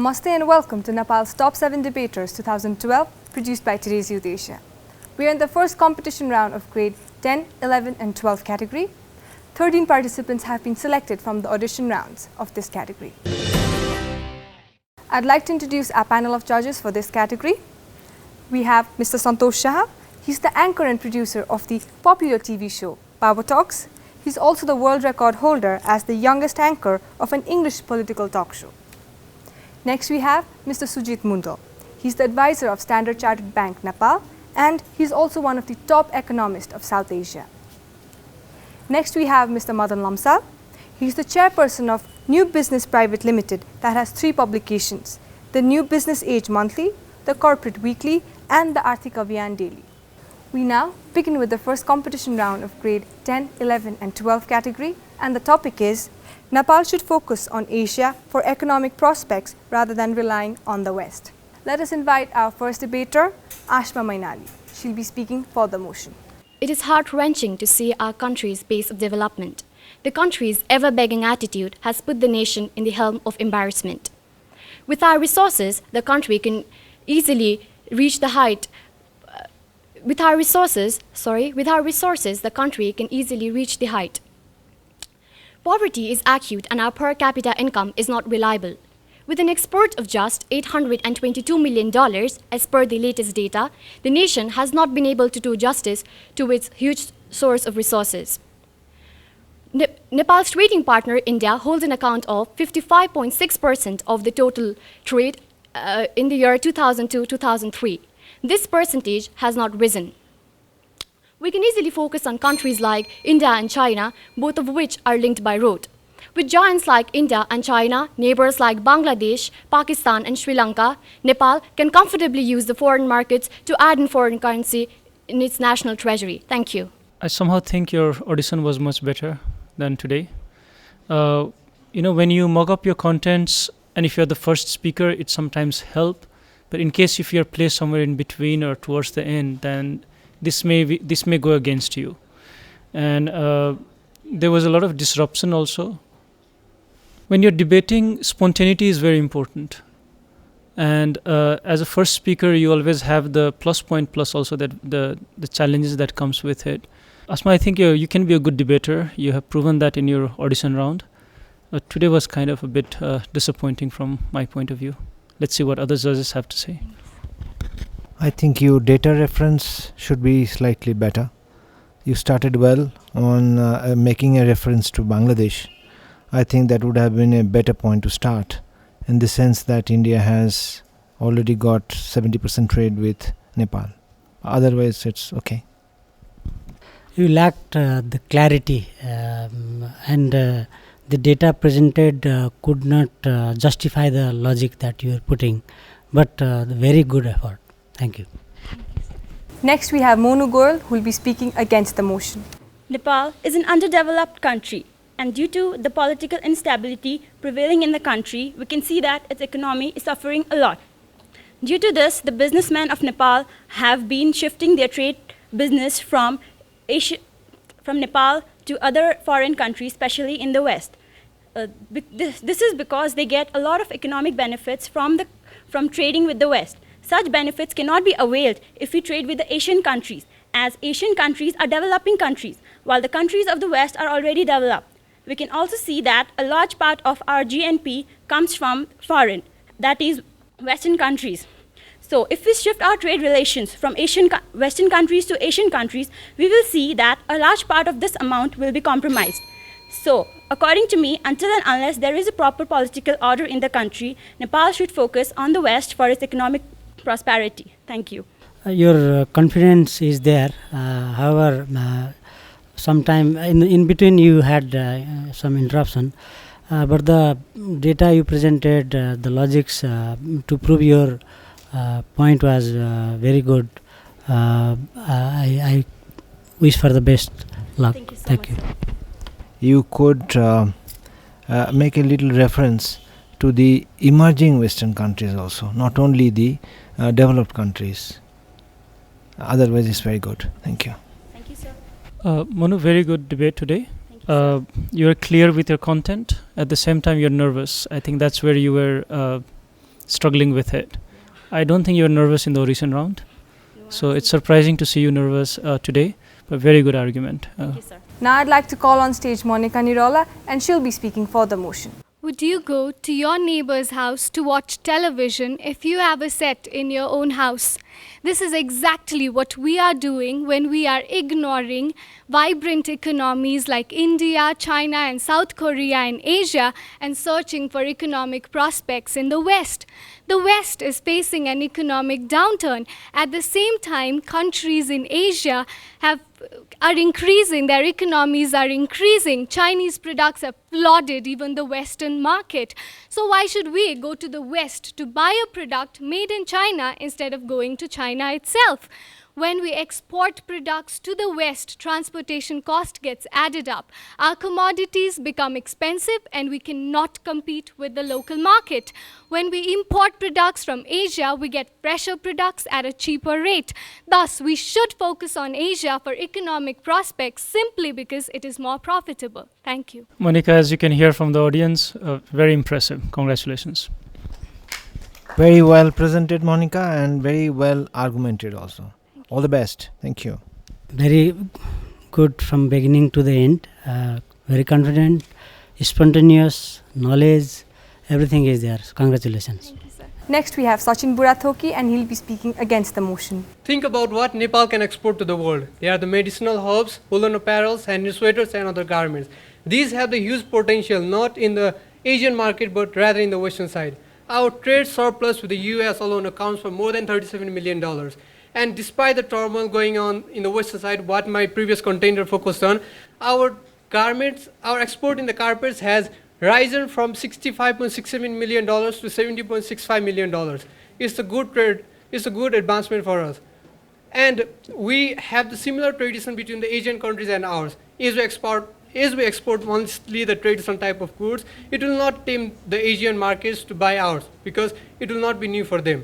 Namaste and welcome to Nepal's Top 7 Debaters 2012, produced by Today's Youth Asia. We are in the first competition round of grade 10, 11 and 12 category. 13 participants have been selected from the audition rounds of this category. I'd like to introduce our panel of judges for this category. We have Mr. Santosh Shah. He's the anchor and producer of the popular TV show Power Talks. He's also the world record holder as the youngest anchor of an English political talk show. Next we have Mr. Sujit Mundul. He's the advisor of Standard Chartered Bank, Nepal, and he's also one of the top economists of South Asia. Next we have Mr. Madan Lamsal. He's the chairperson of New Business Private Limited that has 3 publications: the New Business Age Monthly, the Corporate Weekly, and the Arthika Vian Daily. We now begin with the first competition round of grade 10, 11 and 12 category, and the topic is Nepal should focus on Asia for economic prospects rather than relying on the West. Let us invite our first debater, Ashma Mainali. She'll be speaking for the motion. It is heart-wrenching to see our country's pace of development. The country's ever-begging attitude has put the nation in the helm of embarrassment. With our resources, the country can easily reach the height. With our resources, the country can easily reach the height. Poverty is acute and our per capita income is not reliable. With an export of just $822 million, as per the latest data, the nation has not been able to do justice to its huge source of resources. Nepal's trading partner, India, holds an account of 55.6% of the total trade in the year 2002-2003. This percentage has not risen. We can easily focus on countries like India and China, both of which are linked by road. With giants like India and China, neighbors like Bangladesh, Pakistan and Sri Lanka, Nepal can comfortably use the foreign markets to add in foreign currency in its national treasury. Thank you. I somehow think your audition was much better than today. When you mock up your contents and if you're the first speaker, it sometimes helps. But in case if you're placed somewhere in between or towards the end, then this may go against you. And there was a lot of disruption also. When you're debating, spontaneity is very important. And as a first speaker, you always have the plus point plus also that the challenges that comes with it. Asma, I think you can be a good debater. You have proven that in your audition round. But today was kind of a bit disappointing from my point of view. Let's see what other judges have to say. I think your data reference should be slightly better. You started well on making a reference to Bangladesh. I think that would have been a better point to start, in the sense that India has already got 70% trade with Nepal. Otherwise, it's okay. You lacked the clarity and the data presented could not justify the logic that you are putting, but very good effort. Thank you. Next we have Monu Goyal, who will be speaking against the motion. Nepal is an underdeveloped country, and due to the political instability prevailing in the country, we can see that its economy is suffering a lot. Due to this, the businessmen of Nepal have been shifting their trade business from Nepal to other foreign countries, especially in the West. This is because they get a lot of economic benefits from trading with the West. Such benefits cannot be availed if we trade with the Asian countries, as Asian countries are developing countries, while the countries of the West are already developed. We can also see that a large part of our GNP comes from foreign, that is, Western countries. So if we shift our trade relations from Western countries to Asian countries, we will see that a large part of this amount will be compromised. So, according to me, until and unless there is a proper political order in the country, Nepal should focus on the West for its economic prosperity. Thank you. Your confidence is there. However, sometime in between you had some interruption. But the data you presented, the logics to prove your point was very good. I wish for the best luck. Thank you so Thank much. you. You could make a little reference to the emerging Western countries also, not only the developed countries. Otherwise, it's very good. Thank you. Thank you, sir. Manu, very good debate today. Thank you, You're clear with your content. At the same time, you're nervous. I think that's where you were struggling with it. I don't think you were nervous in the recent round. So it's surprising to see you nervous today, but very good argument. Thank you, sir. Now I'd like to call on stage Monica Nirola, and she'll be speaking for the motion. Would you go to your neighbor's house to watch television if you have a set in your own house? This is exactly what we are doing when we are ignoring vibrant economies like India, China, and South Korea in Asia and searching for economic prospects in the West. The West is facing an economic downturn. At the same time, countries in Asia are increasing, their economies are increasing. Chinese products have flooded even the Western market. So why should we go to the West to buy a product made in China instead of going to China itself? When we export products to the West, transportation cost gets added up. Our commodities become expensive and we cannot compete with the local market. When we import products from Asia, we get fresher products at a cheaper rate. Thus, we should focus on Asia for economic prospects simply because it is more profitable. Thank you. Monica, as you can hear from the audience, very impressive. Congratulations. Very well presented, Monica, and very well argumented also. All the best. Thank you. Very good from beginning to the end. Very confident, spontaneous, knowledge, everything is there. Congratulations. Next we have Sachin Burathoki, and he'll be speaking against the motion. Think about what Nepal can export to the world. They are the medicinal herbs, woolen apparels, handmade sweaters and other garments. These have the huge potential not in the Asian market but rather in the Western side. Our trade surplus with the US alone accounts for more than $37 million. And despite the turmoil going on in the Western side, what my previous contender focused on, our garments, our export in the carpets has risen from $65.67 million to $70.65 million. It's a good trade, it's a good advancement for us. And we have the similar tradition between the Asian countries and ours. As we export mostly the traditional type of goods, it will not tempt the Asian markets to buy ours because it will not be new for them.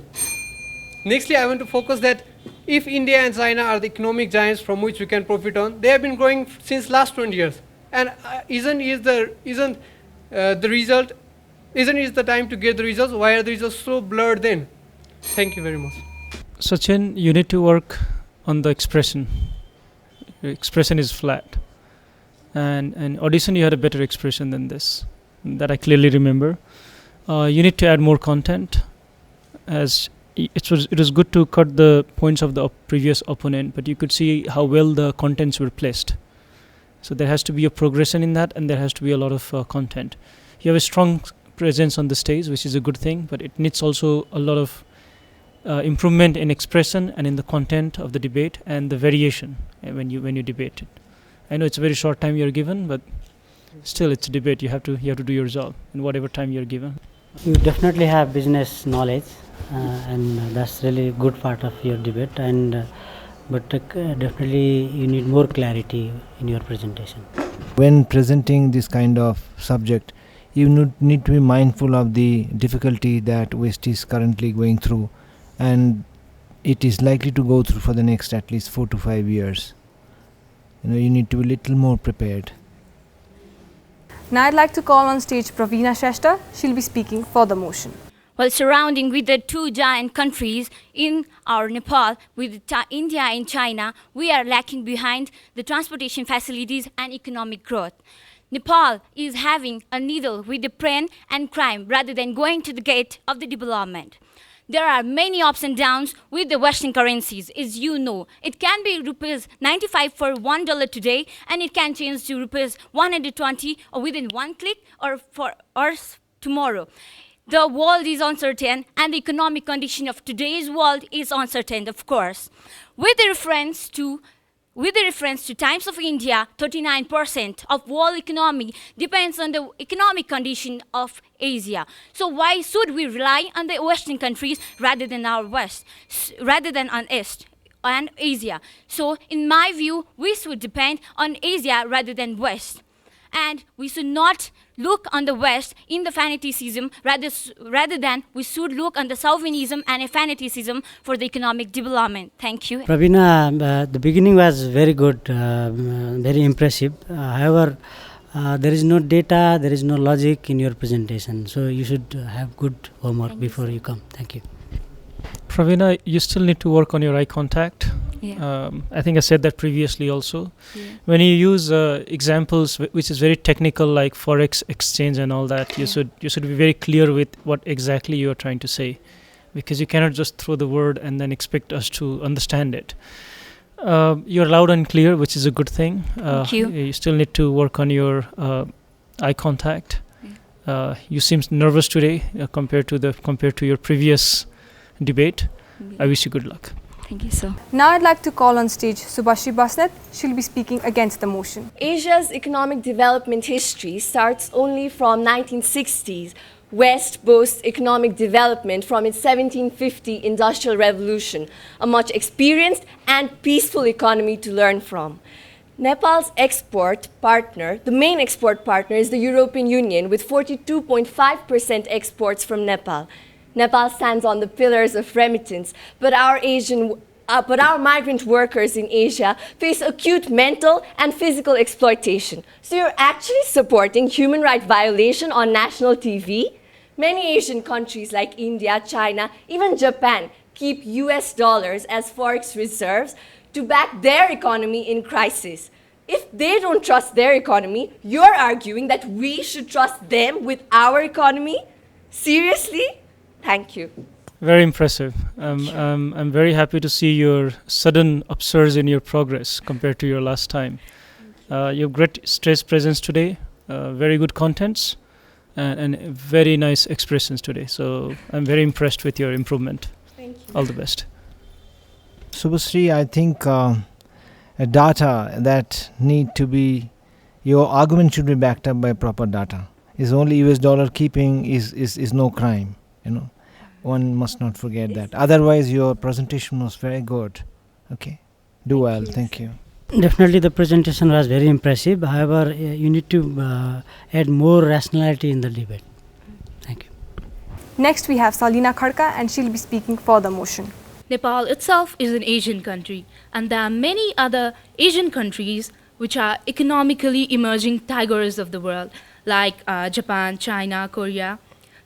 Nextly, I want to focus that if India and China are the economic giants from which we can profit on, they have been growing since last 20 years. And isn't it the time to get the results? Why are the results so blurred then? Thank you very much. Sachin, you need to work on the expression. Your expression is flat. And in audition, you had a better expression than this. That I clearly remember. You need to add more content. As it was good to cut the points of the previous opponent, but you could see how well the contents were placed. So there has to be a progression in that, and there has to be a lot of content. You have a strong presence on the stage, which is a good thing, but it needs also a lot of improvement in expression and in the content of the debate and the variation when you debate it. I know it's a very short time you're given, but still it's a debate. You have to do your job in whatever time you're given. You definitely have business knowledge, and that's really good part of your debate. But definitely you need more clarity in your presentation. When presenting this kind of subject, you need to be mindful of the difficulty that West is currently going through, and it is likely to go through for the next at least 4 to 5 years. You need to be a little more prepared. Now I'd like to call on stage Praveena Shrestha. She'll be speaking for the motion. Well, surrounding with the two giant countries in our Nepal, with India and China, we are lacking behind the transportation facilities and economic growth. Nepal is having a needle with the pen and crime rather than going to the gate of the development. There are many ups and downs with the Western currencies, as you know. It can be rupees 95 for $1 today, and it can change to rupees 120 or within one click or for hours tomorrow. The world is uncertain, and the economic condition of today's world is uncertain, of course. With the reference to Times of India, 39% of world economy depends on the economic condition of Asia. So why should we rely on the Western countries rather than on East and Asia? So in my view, we should depend on Asia rather than West. And we should not look on the West in the fanaticism, rather than we should look on the chauvinism and a fanaticism for the economic development. Thank you. Praveena, the beginning was very good, very impressive. However, there is no data, there is no logic in your presentation. So you should have good homework before you come. Thank you. Pravina, you still need to work on your eye contact. Yeah. I think I said that previously also. Yeah. When you use examples which is very technical, like forex exchange and all that, you should be very clear with what exactly you are trying to say, because you cannot just throw the word and then expect us to understand it. You're loud and clear, which is a good thing. Thank you. You still need to work on your eye contact. You seem nervous today compared to your previous debate. I wish you good luck. Thank you, sir. Now I'd like to call on stage Subhashi Basnet. She'll be speaking against the motion. Asia's economic development history starts only from 1960s. West boasts economic development from its 1750 Industrial Revolution, a much experienced and peaceful economy to learn from. Nepal's export partner, the main export partner, is the European Union, with 42.5% exports from Nepal. Nepal stands on the pillars of remittance, but our migrant workers in Asia face acute mental and physical exploitation. So you're actually supporting human rights violation on national TV? Many Asian countries like India, China, even Japan keep US dollars as forex reserves to back their economy in crisis. If they don't trust their economy, you're arguing that we should trust them with our economy? Seriously? Thank you. Very impressive. I'm very happy to see your sudden upsurge in your progress compared to your last time. You have great stress presence today, very good contents, and very nice expressions today. So I'm very impressed with your improvement. Thank you. All the best. Subhasri, I think data that need to be, your argument should be backed up by proper data. Is only US dollar keeping is no crime, you know. One must not forget that. Otherwise, your presentation was very good. Okay, do well. Thank you. Definitely, the presentation was very impressive. However, you need to add more rationality in the debate. Thank you. Next, we have Salina Khadka, and she'll be speaking for the motion. Nepal itself is an Asian country, and there are many other Asian countries which are economically emerging tigers of the world, like Japan, China, Korea.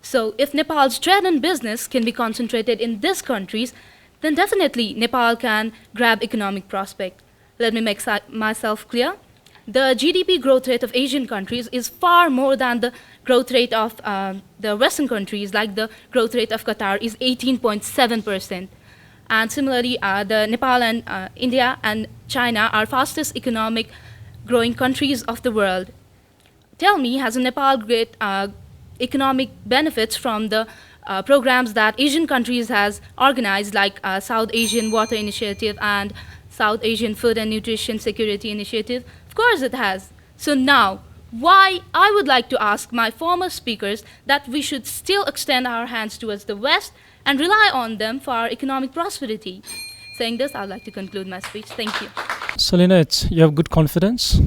So if Nepal's trade and business can be concentrated in these countries, then definitely Nepal can grab economic prospect. Let me make myself clear. The GDP growth rate of Asian countries is far more than the growth rate of the Western countries, like the growth rate of Qatar is 18.7%. And similarly, the Nepal and India and China are fastest economic growing countries of the world. Tell me, has Nepal great economic benefits from the programs that Asian countries has organized, like South Asian Water Initiative and South Asian Food and Nutrition Security Initiative? Of course it has. So now, why I would like to ask my former speakers that we should still extend our hands towards the West and rely on them for our economic prosperity. Saying this, I'd like to conclude my speech. Thank you. Selena, you have good confidence,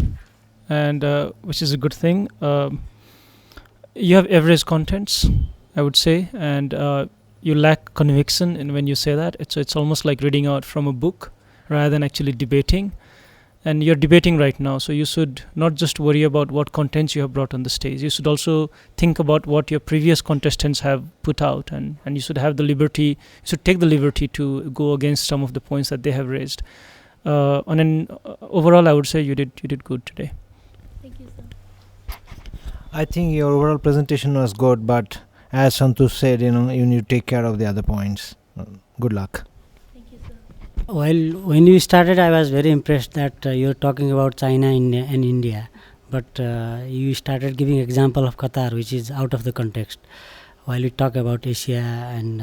and which is a good thing. You have average contents, I would say, and you lack conviction when you say that. It's almost like reading out from a book rather than actually debating. And you're debating right now, so you should not just worry about what contents you have brought on the stage. You should also think about what your previous contestants have put out, and you should have the liberty, you should take the liberty to go against some of the points that they have raised. On an overall, I would say you did good today. Thank you, sir. I think your overall presentation was good, but as Santosh said, you need to take care of the other points. Good luck. Well, when you started, I was very impressed that you're talking about China and India, but you started giving example of Qatar, which is out of the context, while you talk about Asia and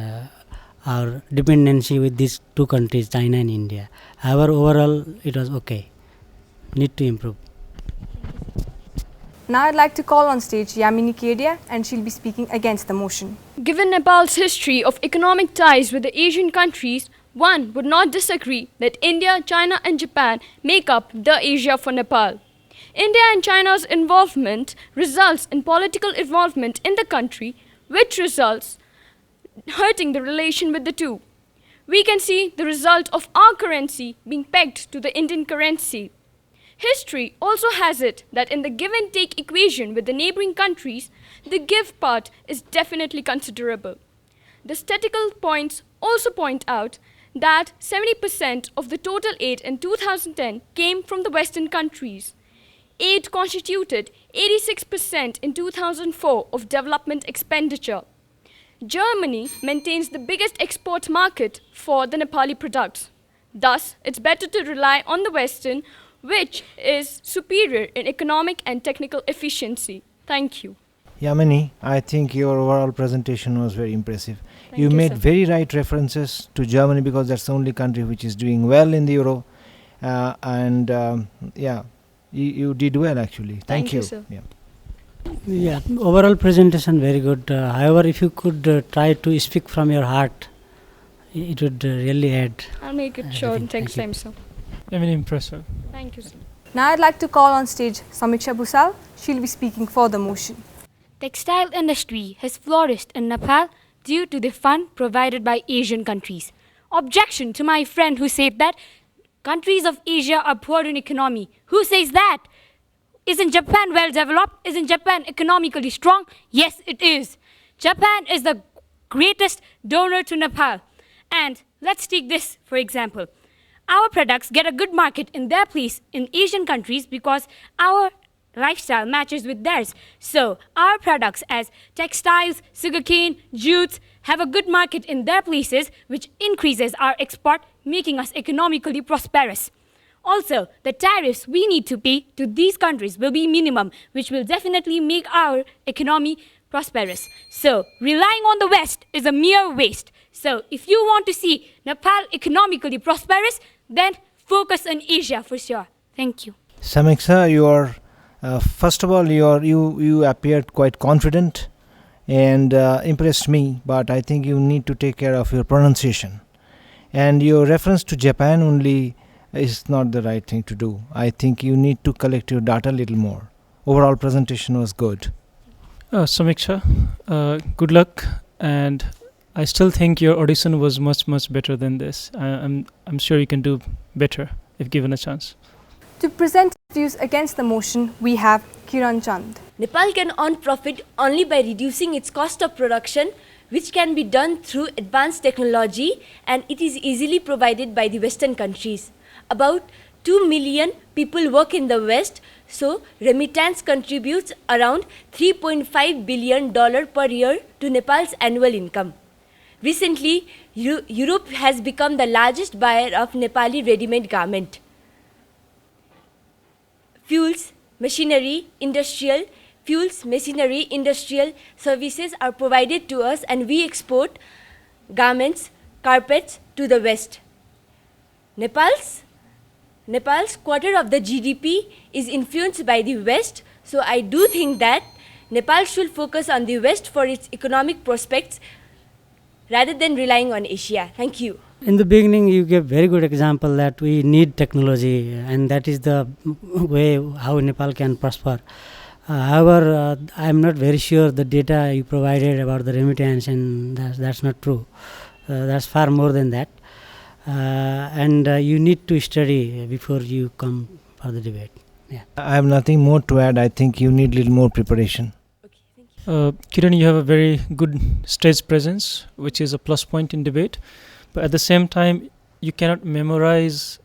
our dependency with these two countries, China and India. However, overall, it was okay. Need to improve. Now I'd like to call on stage Yamini Kedia, and she'll be speaking against the motion. Given Nepal's history of economic ties with the Asian countries, one would not disagree that India, China and Japan make up the Asia for Nepal. India and China's involvement results in political involvement in the country, which results hurting the relation with the two. We can see the result of our currency being pegged to the Indian currency. History also has it that in the give and take equation with the neighboring countries, the give part is definitely considerable. The statistical points also point out that 70% of the total aid in 2010 came from the Western countries. Aid constituted 86% in 2004 of development expenditure. Germany maintains the biggest export market for the Nepali products. Thus, it's better to rely on the Western, which is superior in economic and technical efficiency. Thank you. Yamini, I think your overall presentation was very impressive. Thank You you, made sir. very right references to Germany because that's the only country which is doing well in the Euro. You did well actually. Thank you. Sir. Yeah. Yeah, overall presentation very good. However, if you could try to speak from your heart, it would really add. I'll make it short next time, sir. I mean, impressive. Thank you, sir. Now I'd like to call on stage Samiksha Busal. She'll be speaking for the motion. Textile industry has flourished in Nepal due to the fund provided by Asian countries. Objection to my friend who said that countries of Asia are poor in economy. Who says that? Isn't Japan well developed? Isn't Japan economically strong? Yes, it is. Japan is the greatest donor to Nepal. And let's take this for example. Our products get a good market in their place in Asian countries because our lifestyle matches with theirs. So our products as textiles, sugarcane, jutes have a good market in their places, which increases our export, making us economically prosperous. Also, the tariffs we need to pay to these countries will be minimum, which will definitely make our economy prosperous. So, relying on the West is a mere waste. So, if you want to see Nepal economically prosperous, then focus on Asia for sure. Thank you. Samiksha, first of all, you appeared quite confident and impressed me, but I think you need to take care of your pronunciation. And your reference to Japan only is not the right thing to do. I think you need to collect your data a little more. Overall presentation was good. Samiksha, good luck, and I still think your audition was much better than this. I'm sure you can do better if given a chance. To present views against the motion, we have Kiran Chand. Nepal can earn profit only by reducing its cost of production, which can be done through advanced technology, and it is easily provided by the Western countries. About 2 million people work in the West, so remittance contributes around $3.5 billion per year to Nepal's annual income. Recently, Europe has become the largest buyer of Nepali ready-made garment. Fuels, machinery, industrial services are provided to us, and we export garments, carpets to the West. Nepal's quarter of the GDP is influenced by the West, so I do think that Nepal should focus on the West for its economic prospects rather than relying on Asia. Thank you. In the beginning, you gave very good example that we need technology, and that is the way how Nepal can prosper. However, I am not very sure the data you provided about the remittance, and that's not true. That's far more than that. And you need to study before you come for the debate. Yeah. I have nothing more to add. I think you need a little more preparation. Kiran, you have a very good stage presence, which is a plus point in debate. But at the same time, you cannot memorize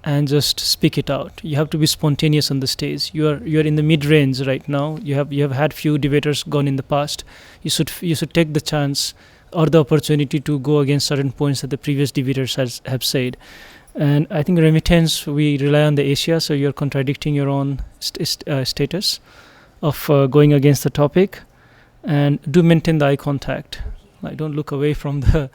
and just speak it out. You have to be spontaneous on the stage. You are in the mid-range right now. You have had few debaters gone in the past. You should take the chance or the opportunity to go against certain points that the previous debaters have said. And I think remittance, we rely on the Asia, so you're contradicting your own status of going against the topic. And do maintain the eye contact. Like, don't look away from the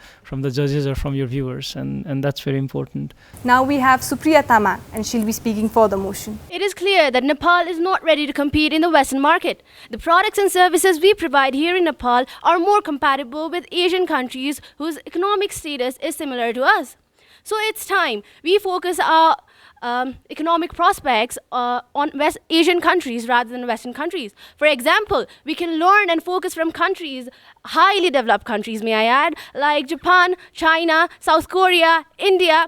judges or from your viewers, and that's very important. Now we have Supriya Tama, and she'll be speaking for the motion. It is clear that Nepal is not ready to compete in the Western market. The products and services we provide here in Nepal are more compatible with Asian countries whose economic status is similar to us. So it's time we focus our economic prospects on West Asian countries rather than Western countries. For example, we can learn and focus from countries, highly developed countries may I add, like Japan, China, South Korea, India,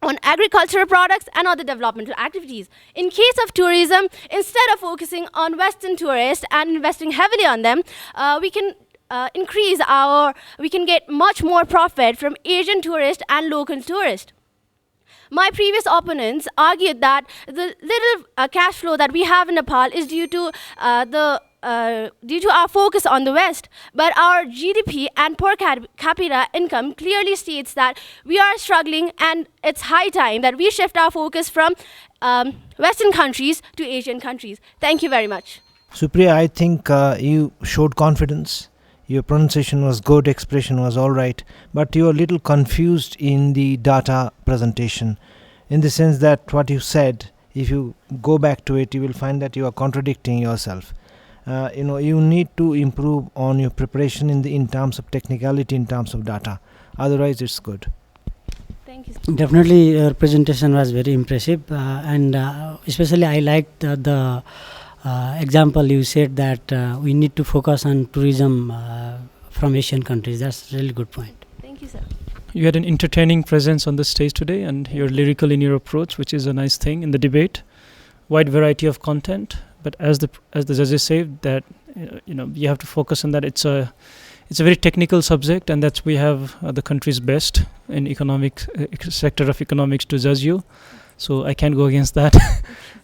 on agricultural products and other developmental activities. In case of tourism, instead of focusing on Western tourists and investing heavily on them, we can we can get much more profit from Asian tourists and local tourists. My previous opponents argued that the little cash flow that we have in Nepal is due to our focus on the West, but our GDP and per capita income clearly states that we are struggling, and it's high time that we shift our focus from Western countries to Asian countries. Thank you very much. Supriya, I think you showed confidence. Your pronunciation was good, expression was all right, but you were a little confused in the data presentation, in the sense that what you said, if you go back to it, you will find that you are contradicting yourself. You need to improve on your preparation in terms of technicality, in terms of data. Otherwise, it's good. Thank you. Definitely, your presentation was very impressive, and especially I liked the example you said that we need to focus on tourism from Asian countries. That's a really good point. Thank you, sir. You had an entertaining presence on the stage today, and you're lyrical in your approach, which is a nice thing in the debate. Wide variety of content, but as the judges say, that you have to focus on that. It's a very technical subject, and that's we have the country's best in economic sector of economics to judge you. So I can't go against that.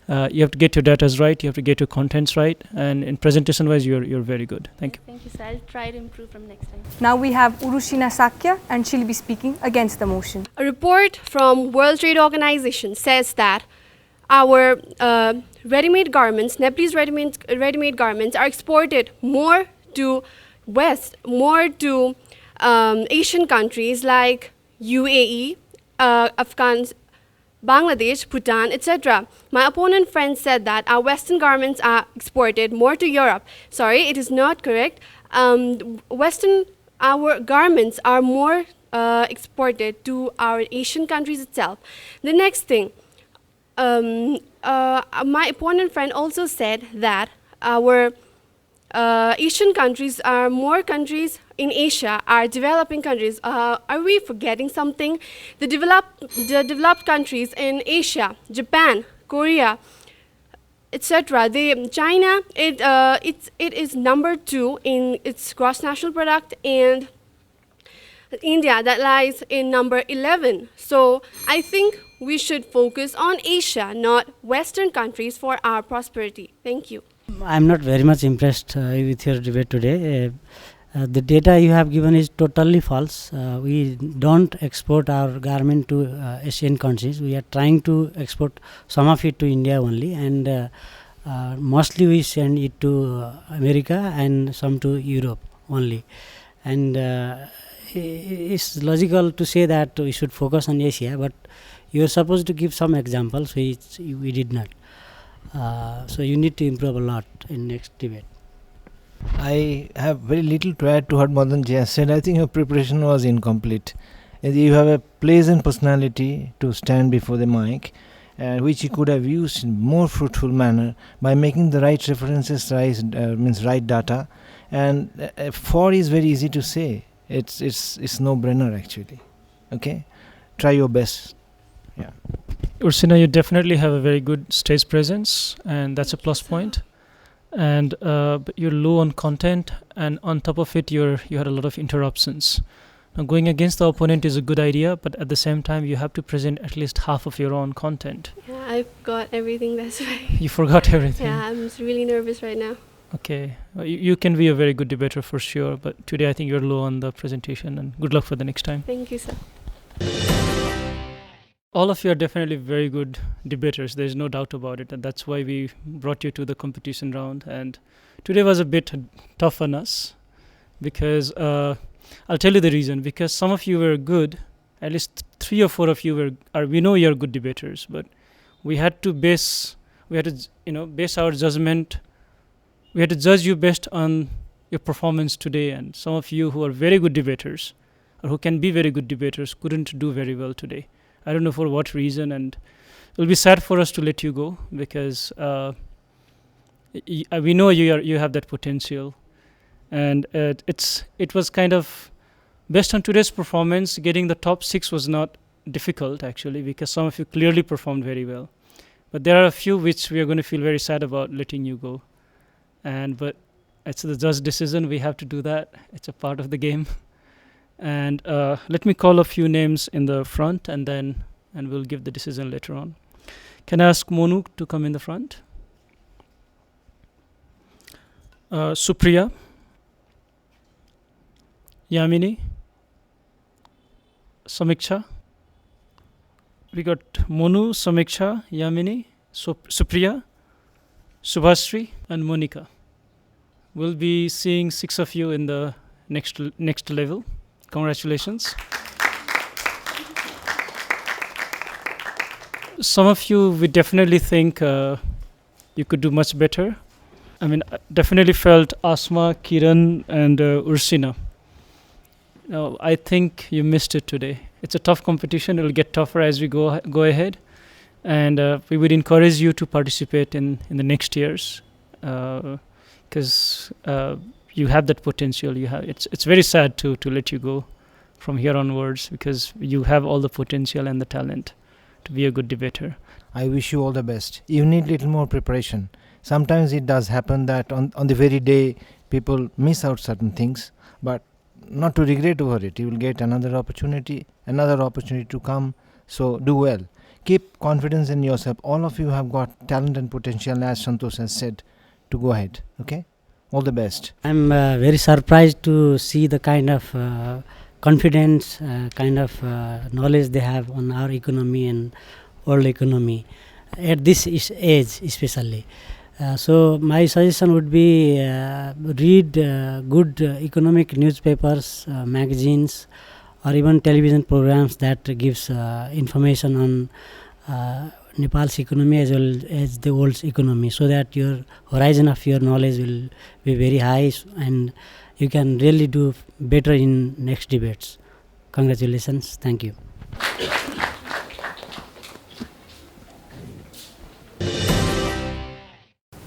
You have to get your data right, you have to get your contents right, and in presentation wise you're very good. Thank you. Thank you, sir. I'll try to improve from next time. Now we have Urushina Sakya, and she'll be speaking against the motion. A report from World Trade Organization says that our ready-made garments, Nepalese ready-made garments, are exported more to West, more to Asian countries like UAE, Bangladesh, Bhutan, etc. My opponent friend said that our Western garments are exported more to Europe. Sorry, it is not correct. Our garments are more exported to our Asian countries itself. The next thing, my opponent friend also said that our Asian countries are more countries in Asia are developing countries. Are we forgetting something? The developed countries in Asia, Japan, Korea, etc. China, it is number 2 in its gross national product, and India that lies in number 11. So I think we should focus on Asia, not Western countries, for our prosperity. Thank you. I'm not very much impressed with your debate today. The data you have given is totally false. We don't export our garment to Asian countries. We are trying to export some of it to India only, and mostly we send it to America and some to Europe only. And it's logical to say that we should focus on Asia, but you are supposed to give some examples which we did not. So you need to improve a lot in next debate. I have very little to add to what Madan ji has said. I think your preparation was incomplete. You have a pleasant personality to stand before the mic, which you could have used in more fruitful manner by making the right references, right data. And for is very easy to say. It's no brainer actually. Okay, try your best. Yeah. Ursina, you definitely have a very good stage presence, and that's a plus point. And but you're low on content, and on top of it, you had a lot of interruptions. Now, going against the opponent is a good idea, but at the same time, you have to present at least half of your own content. Yeah, I forgot everything. That's right. You forgot everything. Yeah, I'm just really nervous right now. Okay, well, you can be a very good debater for sure, but today I think you're low on the presentation, and good luck for the next time. Thank you, sir. All of you are definitely very good debaters. There's no doubt about it, and that's why we brought you to the competition round. And today was a bit tough on us because I'll tell you the reason. Because some of you were good, at least 3 or 4 of you we know you're good debaters, but we had to base our judgment. We had to judge you based on your performance today, and some of you who are very good debaters or who can be very good debaters couldn't do very well today. I don't know for what reason, and it'll be sad for us to let you go because we know you have that potential, and it was kind of based on today's performance. Getting the top 6 was not difficult actually, because some of you clearly performed very well. But there are a few which we are going to feel very sad about letting you go. But it's the judge decision. We have to do that. It's a part of the game. And let me call a few names in the front, and we'll give the decision later on. Can I ask Monu to come in the front? Supriya, Yamini, Samiksha. We got Monu, Samiksha, Yamini, Supriya, Subhasri, and Monica. We'll be seeing 6 of you in the next level. Congratulations. Some of you, we definitely think you could do much better. I mean, I definitely felt Asma, Kiran, and Ursina. Now, I think you missed it today. It's a tough competition. It will get tougher as we go ahead. And we would encourage you to participate in the next years, because you have that potential. It's very sad to let you go from here onwards, because you have all the potential and the talent to be a good debater. I wish you all the best. You need little more preparation. Sometimes it does happen that on the very day people miss out certain things, but not to regret over it. You will get another opportunity to come. So do well. Keep confidence in yourself. All of you have got talent and potential, as Santosh has said, to go ahead. Okay? All the best. I'm very surprised to see the kind of confidence, kind of knowledge they have on our economy and world economy at this age especially. So my suggestion would be read good economic newspapers, magazines, or even television programs that gives information on Nepal's economy as well as the world's economy, so that your horizon of your knowledge will be very high and you can really do better in next debates. Congratulations. Thank you.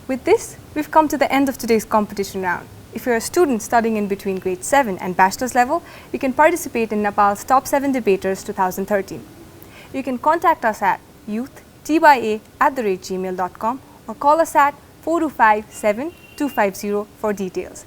With this, we've come to the end of today's competition round. If you're a student studying in between grade 7 and bachelor's level, you can participate in Nepal's Top 7 Debaters 2013. You can contact us at youthtya@gmail.com or call us at 425-7250 for details.